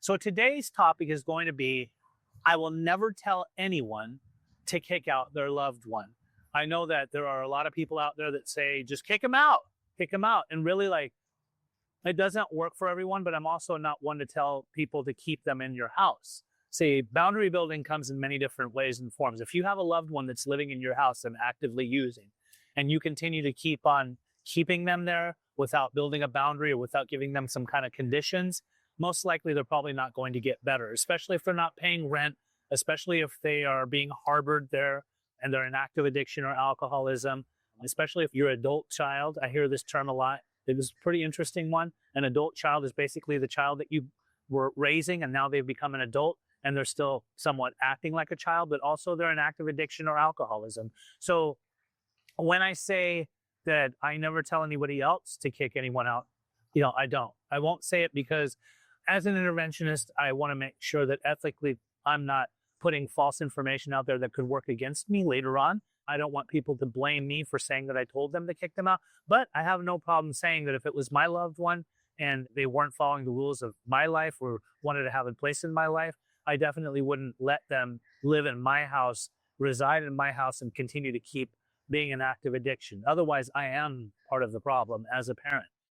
So today's topic is going to be I will never tell anyone to kick out their loved one. I know that there are a lot of people out there that say, just kick them out, kick them out. And really, like, it doesn't work for everyone, but I'm also not one to tell people to keep them in your house. See, boundary building comes in many different ways and forms. If you have a loved one that's living in your house and actively using, and you continue to keep on keeping them there without building a boundary or without giving them some kind of conditions, most likely they're probably not going to get better, especially if they're not paying rent, especially if they are being harbored there and they're in active addiction or alcoholism, especially if you're an adult child. I hear this term a lot. It was a pretty interesting one. An adult child is basically the child that you were raising and now they've become an adult and they're still somewhat acting like a child, but also they're in active addiction or alcoholism. So when I say that I never tell anybody else to kick anyone out, I don't. I won't say it because as an interventionist, I want to make sure that ethically I'm not putting false information out there that could work against me later on. I don't want people to blame me for saying that I told them to kick them out, but I have no problem saying that if it was my loved one and they weren't following the rules of my life or wanted to have a place in my life, I definitely wouldn't let them live in my house, reside in my house, and continue to keep being an active addiction. Otherwise, I am part of the problem as a parent.